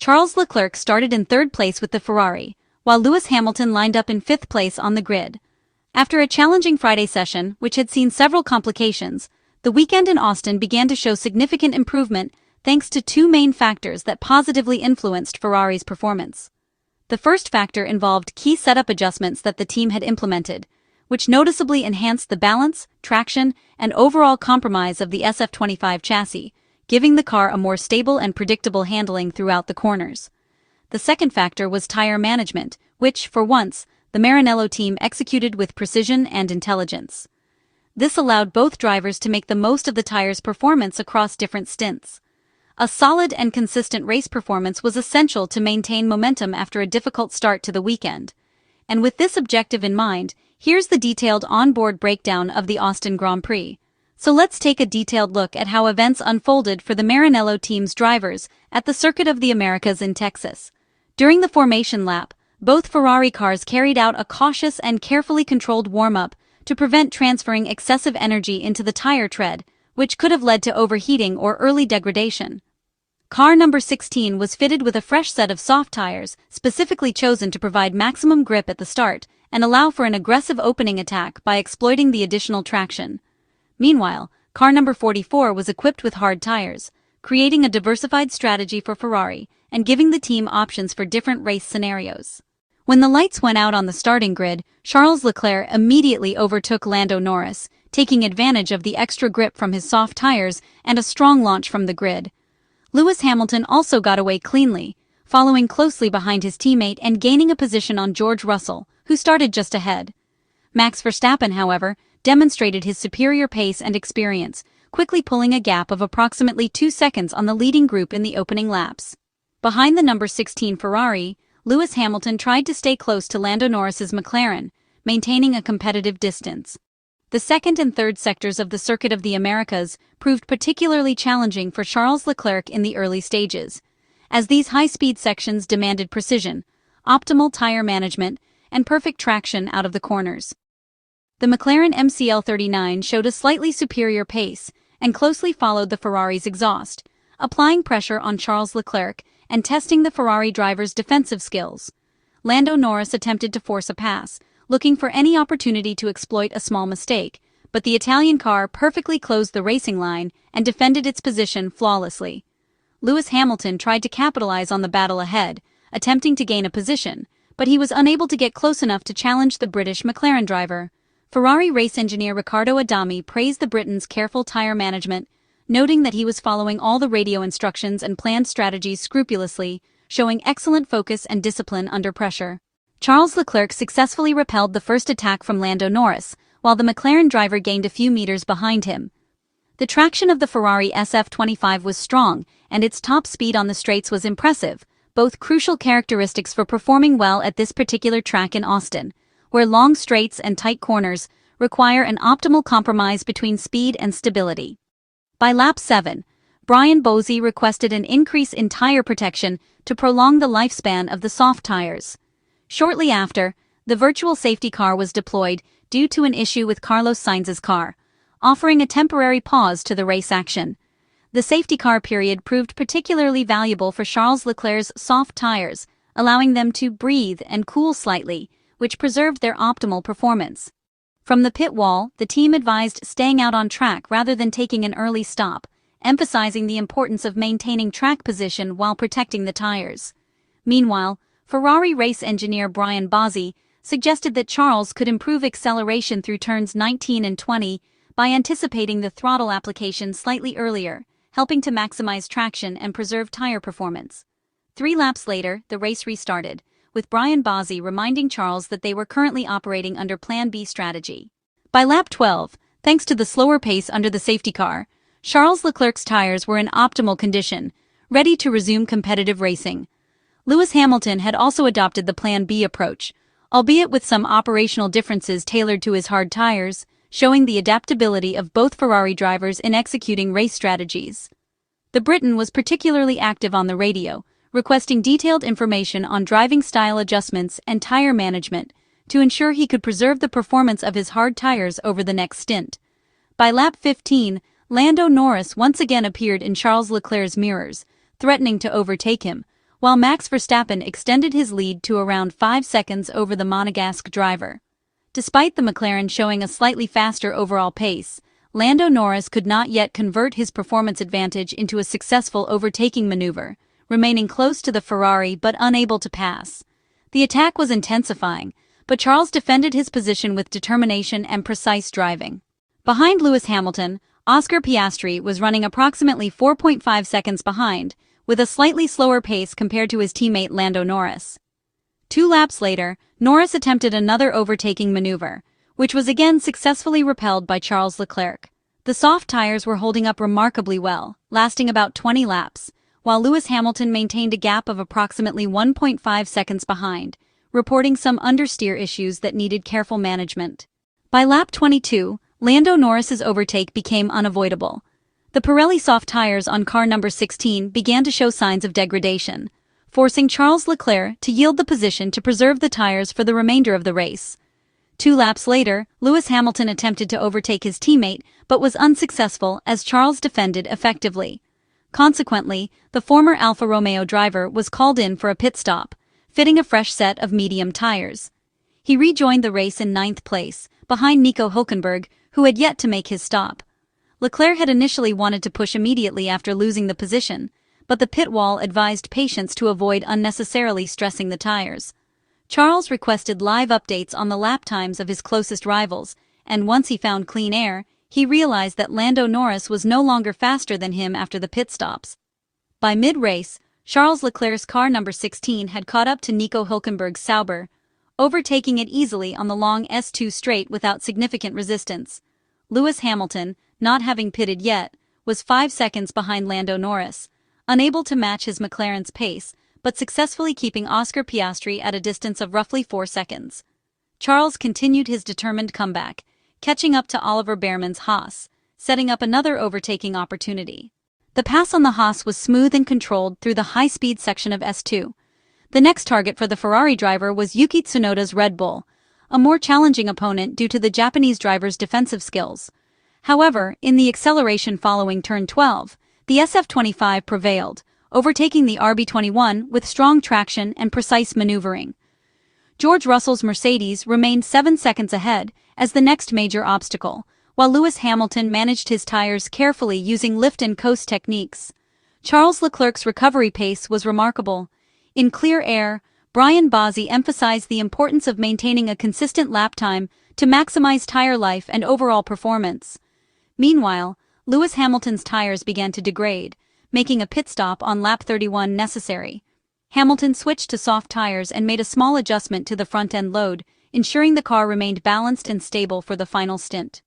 Charles Leclerc started in third place with the Ferrari, while Lewis Hamilton lined up in fifth place on the grid. After a challenging Friday session, which had seen several complications, the weekend in Austin began to show significant improvement thanks to two main factors that positively influenced Ferrari's performance. The first factor involved key setup adjustments that the team had implemented, which noticeably enhanced the balance, traction, and overall compromise of the SF25 chassis, giving the car a more stable and predictable handling throughout the corners. The second factor was tire management, which, for once, the Maranello team executed with precision and intelligence. This allowed both drivers to make the most of the tire's performance across different stints. A solid and consistent race performance was essential to maintain momentum after a difficult start to the weekend. And with this objective in mind, here's the detailed onboard breakdown of the Austin Grand Prix. So let's take a detailed look at how events unfolded for the Maranello team's drivers at the Circuit of the Americas in Texas. During the formation lap, both Ferrari cars carried out a cautious and carefully controlled warm-up to prevent transferring excessive energy into the tire tread, which could have led to overheating or early degradation. Car number 16 was fitted with a fresh set of soft tires, specifically chosen to provide maximum grip at the start and allow for an aggressive opening attack by exploiting the additional traction. Meanwhile, car number 44 was equipped with hard tires, creating a diversified strategy for Ferrari and giving the team options for different race scenarios. When the lights went out on the starting grid, Charles Leclerc immediately overtook Lando Norris, taking advantage of the extra grip from his soft tires and a strong launch from the grid. Lewis Hamilton also got away cleanly, following closely behind his teammate and gaining a position on George Russell, who started just ahead. Max Verstappen, however, demonstrated his superior pace and experience, quickly pulling a gap of approximately 2 seconds on the leading group in the opening laps. Behind the number 16 Ferrari, Lewis Hamilton tried to stay close to Lando Norris's McLaren, maintaining a competitive distance. The second and third sectors of the Circuit of the Americas proved particularly challenging for Charles Leclerc in the early stages, as these high-speed sections demanded precision, optimal tire management, and perfect traction out of the corners. The McLaren MCL39 showed a slightly superior pace and closely followed the Ferrari's exhaust, applying pressure on Charles Leclerc and testing the Ferrari driver's defensive skills. Lando Norris attempted to force a pass, looking for any opportunity to exploit a small mistake, but the Italian car perfectly closed the racing line and defended its position flawlessly. Lewis Hamilton tried to capitalize on the battle ahead, attempting to gain a position, but he was unable to get close enough to challenge the British McLaren driver. Ferrari race engineer Riccardo Adami praised the Briton's careful tire management, noting that he was following all the radio instructions and planned strategies scrupulously, showing excellent focus and discipline under pressure. Charles Leclerc successfully repelled the first attack from Lando Norris, while the McLaren driver gained a few meters behind him. The traction of the Ferrari SF25 was strong, and its top speed on the straights was impressive, both crucial characteristics for performing well at this particular track in Austin, where long straights and tight corners require an optimal compromise between speed and stability. By lap 7, Brian Bosey requested an increase in tire protection to prolong the lifespan of the soft tires. Shortly after, the virtual safety car was deployed due to an issue with Carlos Sainz's car, offering a temporary pause to the race action. The safety car period proved particularly valuable for Charles Leclerc's soft tires, allowing them to breathe and cool slightly, which preserved their optimal performance. From the pit wall, the team advised staying out on track rather than taking an early stop, emphasizing the importance of maintaining track position while protecting the tires. Meanwhile, Ferrari race engineer Brian Bosey suggested that Charles could improve acceleration through turns 19 and 20 by anticipating the throttle application slightly earlier, helping to maximize traction and preserve tire performance. 3 laps later, the race restarted, with Brian Bosey reminding Charles that they were currently operating under Plan B strategy. By lap 12, thanks to the slower pace under the safety car, Charles Leclerc's tires were in optimal condition, ready to resume competitive racing. Lewis Hamilton had also adopted the Plan B approach, albeit with some operational differences tailored to his hard tires, showing the adaptability of both Ferrari drivers in executing race strategies. The Briton was particularly active on the radio, requesting detailed information on driving style adjustments and tire management to ensure he could preserve the performance of his hard tires over the next stint. By lap 15, Lando Norris once again appeared in Charles Leclerc's mirrors, threatening to overtake him, while Max Verstappen extended his lead to around 5 seconds over the Monegasque driver. Despite the McLaren showing a slightly faster overall pace, Lando Norris could not yet convert his performance advantage into a successful overtaking maneuver, remaining close to the Ferrari but unable to pass. The attack was intensifying, but Charles defended his position with determination and precise driving. Behind Lewis Hamilton, Oscar Piastri was running approximately 4.5 seconds behind, with a slightly slower pace compared to his teammate Lando Norris. 2 laps later, Norris attempted another overtaking maneuver, which was again successfully repelled by Charles Leclerc. The soft tires were holding up remarkably well, lasting about 20 laps, while Lewis Hamilton maintained a gap of approximately 1.5 seconds behind, reporting some understeer issues that needed careful management. By lap 22, Lando Norris's overtake became unavoidable. The Pirelli soft tires on car number 16 began to show signs of degradation, forcing Charles Leclerc to yield the position to preserve the tires for the remainder of the race. 2 laps later, Lewis Hamilton attempted to overtake his teammate but was unsuccessful as Charles defended effectively. Consequently, the former Alfa Romeo driver was called in for a pit stop, fitting a fresh set of medium tires. He rejoined the race in 9th place, behind Nico Hülkenberg, who had yet to make his stop. Leclerc had initially wanted to push immediately after losing the position, but the pit wall advised patience to avoid unnecessarily stressing the tires. Charles requested live updates on the lap times of his closest rivals, and once he found clean air, he realized that Lando Norris was no longer faster than him after the pit stops. By mid-race, Charles Leclerc's car number 16 had caught up to Nico Hülkenberg's Sauber, overtaking it easily on the long S2 straight without significant resistance. Lewis Hamilton, not having pitted yet, was 5 seconds behind Lando Norris, unable to match his McLaren's pace, but successfully keeping Oscar Piastri at a distance of roughly 4 seconds. Charles continued his determined comeback, catching up to Oliver Behrman's Haas, setting up another overtaking opportunity. The pass on the Haas was smooth and controlled through the high-speed section of S2. The next target for the Ferrari driver was Yuki Tsunoda's Red Bull, a more challenging opponent due to the Japanese driver's defensive skills. However, in the acceleration following turn 12, the SF25 prevailed, overtaking the RB21 with strong traction and precise maneuvering. George Russell's Mercedes remained 7 seconds ahead as the next major obstacle, while Lewis Hamilton managed his tires carefully using lift and coast techniques. Charles Leclerc's recovery pace was remarkable. In clear air, Brian Bozzi emphasized the importance of maintaining a consistent lap time to maximize tire life and overall performance. Meanwhile, Lewis Hamilton's tires began to degrade, making a pit stop on lap 31 necessary. Hamilton switched to soft tires and made a small adjustment to the front-end load, ensuring the car remained balanced and stable for the final stint.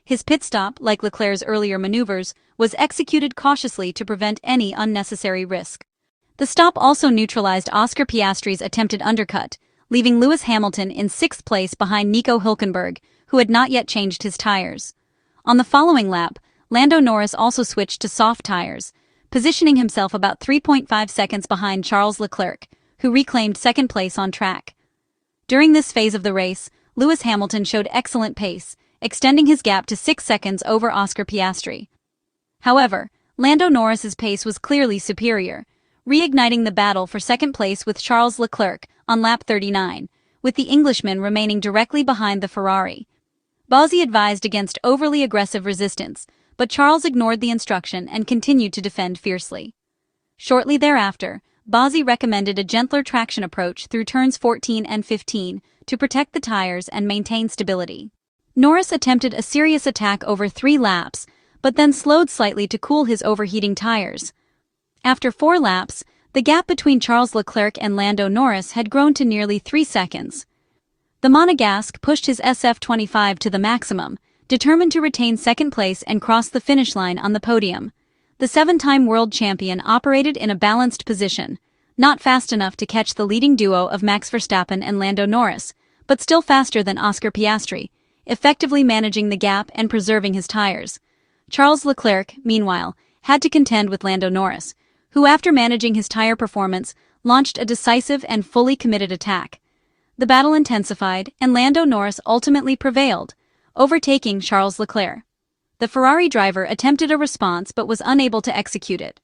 His pit stop, like Leclerc's earlier maneuvers, was executed cautiously to prevent any unnecessary risk. The stop also neutralized Oscar Piastri's attempted undercut, leaving Lewis Hamilton in 6th place behind Nico Hülkenberg, who had not yet changed his tires. On the following lap, Lando Norris also switched to soft tires, positioning himself about 3.5 seconds behind Charles Leclerc, who reclaimed 2nd place on track. During this phase of the race, Lewis Hamilton showed excellent pace, extending his gap to 6 seconds over Oscar Piastri. However, Lando Norris's pace was clearly superior, reigniting the battle for 2nd place with Charles Leclerc on lap 39, with the Englishman remaining directly behind the Ferrari. Bozzi advised against overly aggressive resistance, but Charles ignored the instruction and continued to defend fiercely. Shortly thereafter, Bozzi recommended a gentler traction approach through turns 14 and 15 to protect the tires and maintain stability. Norris attempted a serious attack over 3 laps, but then slowed slightly to cool his overheating tires. After 4 laps, the gap between Charles Leclerc and Lando Norris had grown to nearly 3 seconds. The Monegasque pushed his SF25 to the maximum, determined to retain 2nd place and cross the finish line on the podium. The 7-time world champion operated in a balanced position, not fast enough to catch the leading duo of Max Verstappen and Lando Norris, but still faster than Oscar Piastri, effectively managing the gap and preserving his tires. Charles Leclerc, meanwhile, had to contend with Lando Norris, who after managing his tire performance, launched a decisive and fully committed attack. The battle intensified, and Lando Norris ultimately prevailed, overtaking Charles Leclerc. The Ferrari driver attempted a response but was unable to execute it.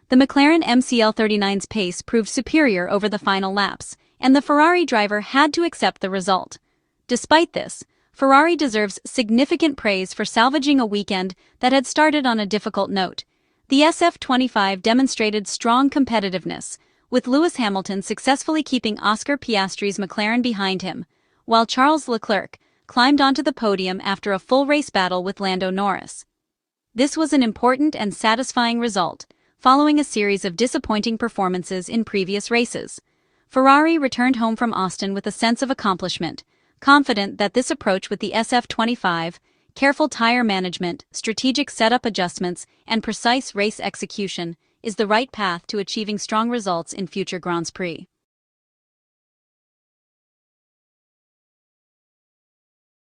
The McLaren MCL39's pace proved superior over the final laps, and the Ferrari driver had to accept the result. Despite this, Ferrari deserves significant praise for salvaging a weekend that had started on a difficult note. The SF25 demonstrated strong competitiveness, with Lewis Hamilton successfully keeping Oscar Piastri's McLaren behind him, while Charles Leclerc climbed onto the podium after a full race battle with Lando Norris. This was an important and satisfying result, following a series of disappointing performances in previous races. Ferrari returned home from Austin with a sense of accomplishment, confident that this approach with the SF25, careful tire management, strategic setup adjustments, and precise race execution, is the right path to achieving strong results in future Grands Prix.